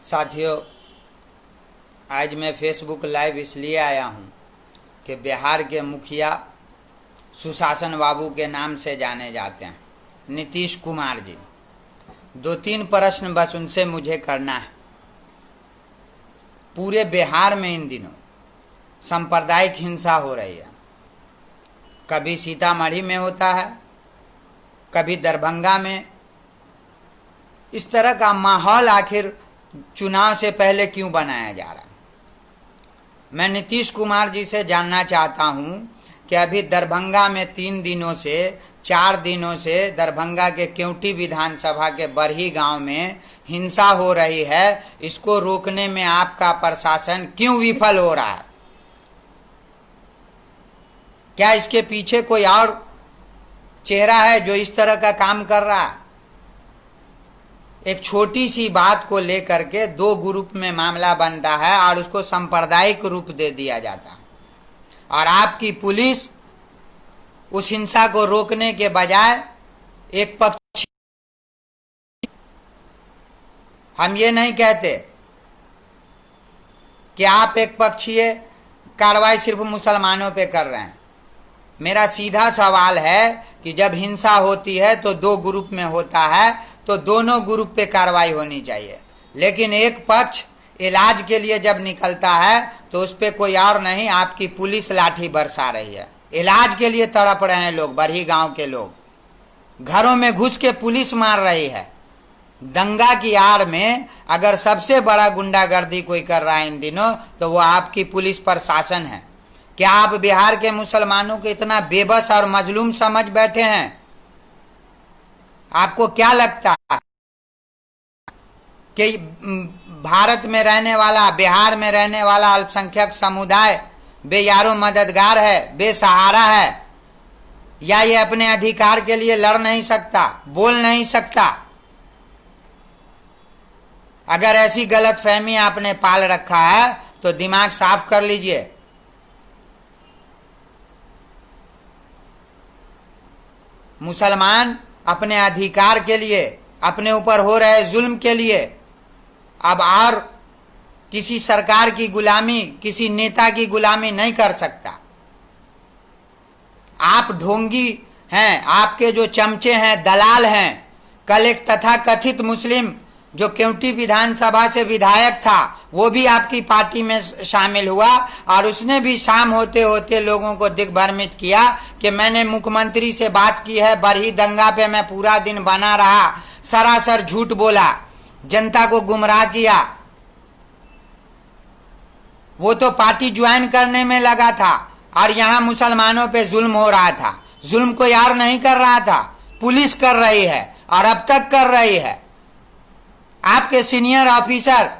साथियों, आज मैं फेसबुक लाइव इसलिए आया हूं कि बिहार के मुखिया सुशासन बाबू के नाम से जाने जाते हैं, नीतीश कुमार जी। 2-3 प्रश्न बस उनसे मुझे करना है। पूरे बिहार में इन दिनों सांप्रदायिक हिंसा हो रही है। कभी सीतामढ़ी में होता है, कभी दरभंगा में। इस तरह का माहौल आखिर चुनाव से पहले क्यों बनाया जा रहा है? मैं नीतीश कुमार जी से जानना चाहता हूं कि अभी दरभंगा में 3 दिनों से 4 दिनों से दरभंगा के केवटी विधानसभा के बरही गांव में हिंसा हो रही है। इसको रोकने में आपका प्रशासन क्यों विफल हो रहा है? क्या इसके पीछे कोई और चेहरा है जो इस तरह का काम कर रहा है? एक छोटी सी बात को लेकर के 2 ग्रुप में मामला बनता है और उसको सांप्रदायिक रूप दे दिया जाता है, और आपकी पुलिस उस हिंसा को रोकने के बजाय एक पक्ष। हम ये नहीं कहते कि आप एक पक्षीय कार्रवाई सिर्फ मुसलमानों पे कर रहे हैं। मेरा सीधा सवाल है कि जब हिंसा होती है तो 2 ग्रुप में होता है, तो दोनों ग्रुप पे कार्रवाई होनी चाहिए। लेकिन एक पक्ष इलाज के लिए जब निकलता है तो उस पर कोई और नहीं, आपकी पुलिस लाठी बरसा रही है। इलाज के लिए तड़प रहे हैं लोग, बरही गांव के लोग। घरों में घुस के पुलिस मार रही है। दंगा की आड़ में अगर सबसे बड़ा गुंडागर्दी कोई कर रहा है इन दिनों, तो वो आपकी पुलिस प्रशासन है। क्या आप बिहार के मुसलमानों को इतना बेबस और मजलूम समझ बैठे हैं? आपको क्या लगता है कि भारत में रहने वाला, बिहार में रहने वाला अल्पसंख्यक समुदाय बेयारो मददगार है, बेसहारा है, या ये अपने अधिकार के लिए लड़ नहीं सकता, बोल नहीं सकता? अगर ऐसी गलतफहमी आपने पाल रखा है तो दिमाग साफ कर लीजिए। मुसलमान अपने अधिकार के लिए, अपने ऊपर हो रहे जुल्म के लिए अब और किसी सरकार की गुलामी, किसी नेता की गुलामी नहीं कर सकता। आप ढोंगी हैं, आपके जो चमचे हैं, दलाल हैं। कल एक तथाकथित मुस्लिम जो केवटी विधानसभा से विधायक था, वो भी आपकी पार्टी में शामिल हुआ, और उसने भी शाम होते होते लोगों को दिग्भ्रमित किया कि मैंने मुख्यमंत्री से बात की है, बरही दंगा पे मैं पूरा दिन बना रहा। सरासर झूठ बोला, जनता को गुमराह किया। वो तो पार्टी ज्वाइन करने में लगा था और यहाँ मुसलमानों पे जुल्म हो रहा था। जुल्म कोई और नहीं कर रहा था, पुलिस कर रही है, और अब तक कर रही है। आपके सीनियर ऑफिसर,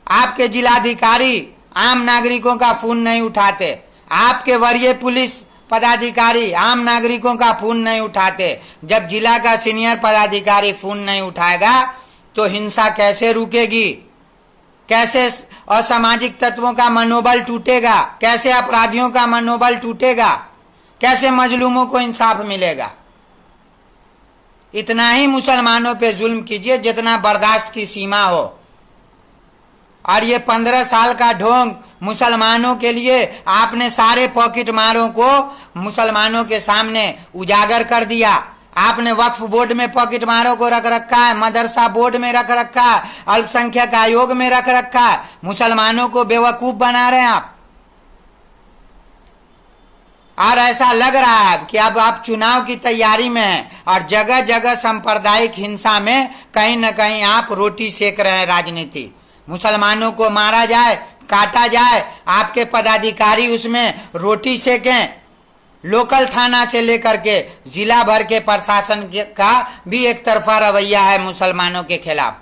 आपके जिलाधिकारी आम नागरिकों का फोन नहीं उठाते। आपके वरीय पुलिस पदाधिकारी आम नागरिकों का फोन नहीं उठाते। जब जिला का सीनियर पदाधिकारी फोन नहीं उठाएगा तो हिंसा कैसे रुकेगी? कैसे असामाजिक तत्वों का मनोबल टूटेगा? कैसे अपराधियों का मनोबल टूटेगा? कैसे मजलूमों को इंसाफ मिलेगा? इतना ही मुसलमानों पे जुल्म कीजिए जितना बर्दाश्त की सीमा हो। और ये 15 साल का ढोंग मुसलमानों के लिए आपने सारे पॉकेट मारों को मुसलमानों के सामने उजागर कर दिया। आपने वक्फ बोर्ड में पॉकेट मारों को रख रखा है, मदरसा बोर्ड में रख रखा है, अल्पसंख्यक आयोग में रख रखा है। मुसलमानों को बेवकूफ बना रहे हैं आप। और ऐसा लग रहा है कि अब आप चुनाव की तैयारी में हैं और जगह जगह सांप्रदायिक हिंसा में कहीं न कहीं आप रोटी सेक रहे हैं राजनीति। मुसलमानों को मारा जाए, काटा जाए, आपके पदाधिकारी उसमें रोटी सेकें। लोकल थाना से लेकर के जिला भर के प्रशासन का भी एक तरफा रवैया है मुसलमानों के खिलाफ।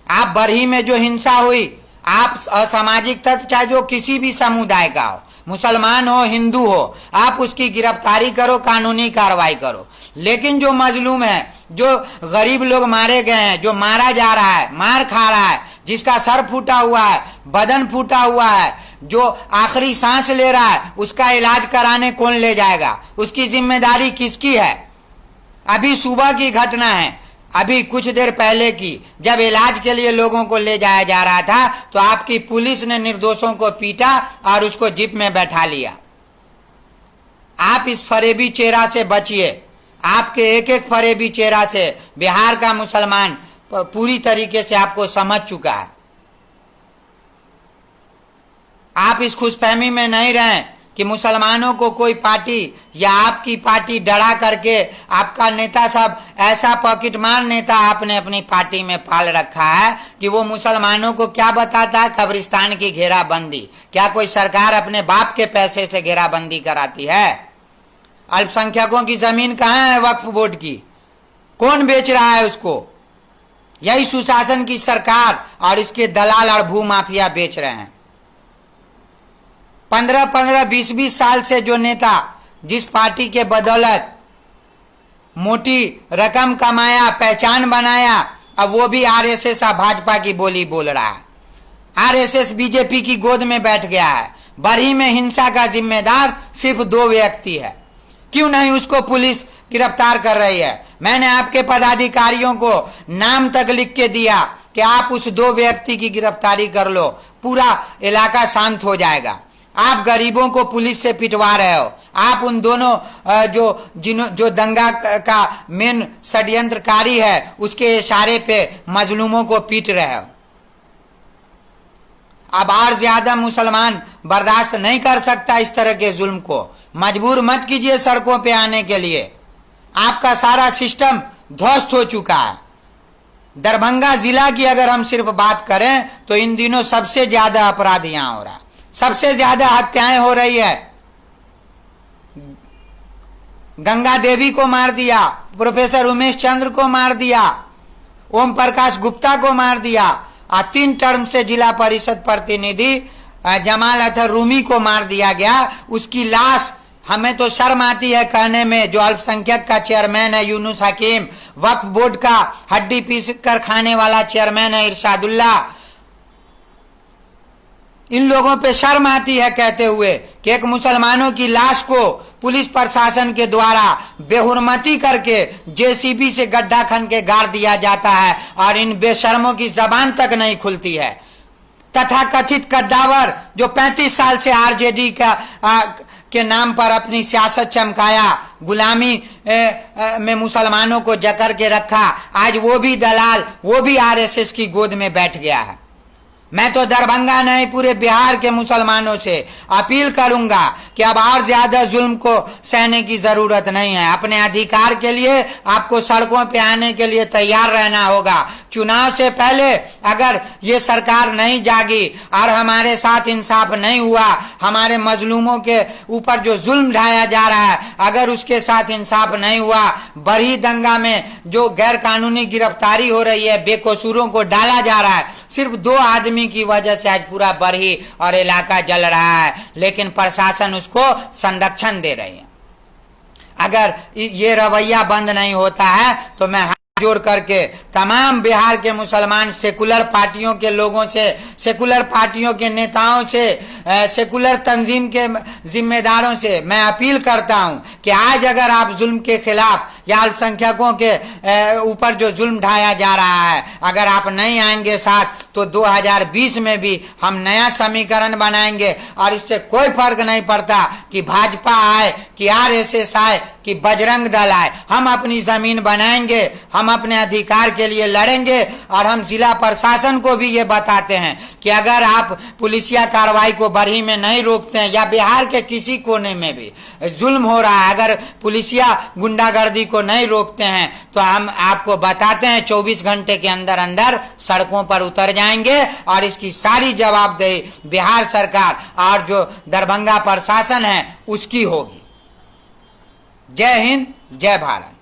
आप बरही में जो हिंसा हुई, आप असामाजिक तत्व चाहे जो किसी भी समुदाय का हो, मुसलमान हो, हिंदू हो, आप उसकी गिरफ्तारी करो, कानूनी कार्रवाई करो। लेकिन जो मजलूम है, जो गरीब लोग मारे गए हैं, जो मारा जा रहा है, मार खा रहा है, जिसका सर फूटा हुआ है, बदन फूटा हुआ है, जो आखिरी सांस ले रहा है, उसका इलाज कराने कौन ले जाएगा? उसकी जिम्मेदारी किसकी है? अभी सुबह की घटना है, अभी कुछ देर पहले की, जब इलाज के लिए लोगों को ले जाया जा रहा था तो आपकी पुलिस ने निर्दोषों को पीटा और उसको जीप में बैठा लिया। आप इस फरेबी चेहरा से बचिए। आपके एक एक फरेबी चेहरा से बिहार का मुसलमान पूरी तरीके से आपको समझ चुका है। आप इस खुशफहमी में नहीं रहें कि मुसलमानों को कोई पार्टी या आपकी पार्टी डरा करके, आपका नेता सब ऐसा पॉकेट मार नेता आपने अपनी पार्टी में पाल रखा है कि वो मुसलमानों को क्या बताता है, कब्रिस्तान की घेराबंदी। क्या कोई सरकार अपने बाप के पैसे से घेराबंदी कराती है? अल्पसंख्यकों की जमीन कहाँ है वक्फ बोर्ड की? कौन बेच रहा है उसको? यही सुशासन की सरकार और इसके दलाल और भूमाफिया बेच रहे हैं। 15-15, 20-20 साल से जो नेता जिस पार्टी के बदौलत मोटी रकम कमाया, पहचान बनाया, अब वो भी आरएसएस और भाजपा की बोली बोल रहा है। आरएसएस बीजेपी की गोद में बैठ गया है। बरही में हिंसा का जिम्मेदार सिर्फ 2 व्यक्ति है। क्यों नहीं उसको पुलिस गिरफ्तार कर रही है? मैंने आपके पदाधिकारियों को नाम तक लिख के दिया कि आप उस 2 व्यक्ति की गिरफ्तारी कर लो, पूरा इलाका शांत हो जाएगा। आप गरीबों को पुलिस से पिटवा रहे हो। आप उन दोनों जो दंगा का मेन षड्यंत्रकारी है उसके इशारे पे मजलूमों को पीट रहे हो। अब और ज्यादा मुसलमान बर्दाश्त नहीं कर सकता इस तरह के जुल्म को। मजबूर मत कीजिए सड़कों पे आने के लिए। आपका सारा सिस्टम ध्वस्त हो चुका है। दरभंगा जिला की अगर हम सिर्फ बात करें तो इन दिनों सबसे ज्यादा अपराध यहां हो रहा है, सबसे ज्यादा हत्याएं हो रही है। गंगा देवी को मार दिया, प्रोफेसर उमेश चंद्र को मार दिया, ओम प्रकाश गुप्ता को मार दिया, और 3 टर्म से जिला परिषद प्रतिनिधि जमाल अतर रूमी को मार दिया गया। उसकी लाश, हमें तो शर्म आती है कहने में, जो अल्पसंख्यक का चेयरमैन है यूनुस हकीम, वक्फ बोर्ड का हड्डी पीस कर खाने वाला चेयरमैन है इरशादुल्ला, इन लोगों पे शर्म आती है कहते हुए कि एक मुसलमानों की लाश को पुलिस प्रशासन के द्वारा बेहुरमती करके जेसीबी से गड्ढा खन के गाड़ दिया जाता है और इन बेशर्मों की जबान तक नहीं खुलती है। तथाकथित कद्दावर जो 35 साल से आरजेडी के नाम पर अपनी सियासत चमकाया, गुलामी में मुसलमानों को जकड़ के रखा, आज वो भी दलाल, वो भी आरएसएस की गोद में बैठ गया है। मैं तो दरभंगा नहीं पूरे बिहार के मुसलमानों से अपील करूंगा कि अब और ज्यादा जुल्म को सहने की जरूरत नहीं है। अपने अधिकार के लिए आपको सड़कों पे आने के लिए तैयार रहना होगा। चुनाव से पहले अगर ये सरकार नहीं जागी और हमारे साथ इंसाफ नहीं हुआ, हमारे मजलूमों के ऊपर जो जुल्म ढाया जा रहा है अगर उसके साथ इंसाफ नहीं हुआ, बरही दंगा में जो गैर कानूनी गिरफ्तारी हो रही है, बेकसूरों को डाला जा रहा है, सिर्फ 2 आदमी की वजह से आज पूरा बरही और इलाका जल रहा है, लेकिन प्रशासन उसको संरक्षण दे रही है। अगर ये रवैया बंद नहीं होता है तो मैं जोड़ करके तमाम बिहार के मुसलमान सेकुलर पार्टियों के लोगों से, सेकुलर पार्टियों के नेताओं से, सेकुलर तंजीम के जिम्मेदारों से मैं अपील करता हूं कि आज अगर आप जुल्म के खिलाफ या अल्पसंख्यकों के ऊपर जो जुल्म ढाया जा रहा है, अगर आप नहीं आएंगे साथ तो 2020 में भी हम नया समीकरण बनाएंगे और इससे कोई फर्क नहीं पड़ता कि भाजपा आए कि आरएसएस आए कि बजरंग दल आए। हम अपनी जमीन बनाएंगे, हम अपने अधिकार के लिए लड़ेंगे और हम जिला प्रशासन को भी ये बताते हैं कि अगर आप पुलिसिया कार्रवाई को बरही में नहीं रोकते हैं या बिहार के किसी कोने में भी जुल्म हो रहा है, अगर पुलिसिया गुंडागर्दी को नहीं रोकते हैं तो हम आपको बताते हैं 24 घंटे के अंदर अंदर सड़कों पर उतर जाएंगे और इसकी सारी जवाबदेही बिहार सरकार और जो दरभंगा प्रशासन है उसकी होगी। जय हिंद, जय भारत।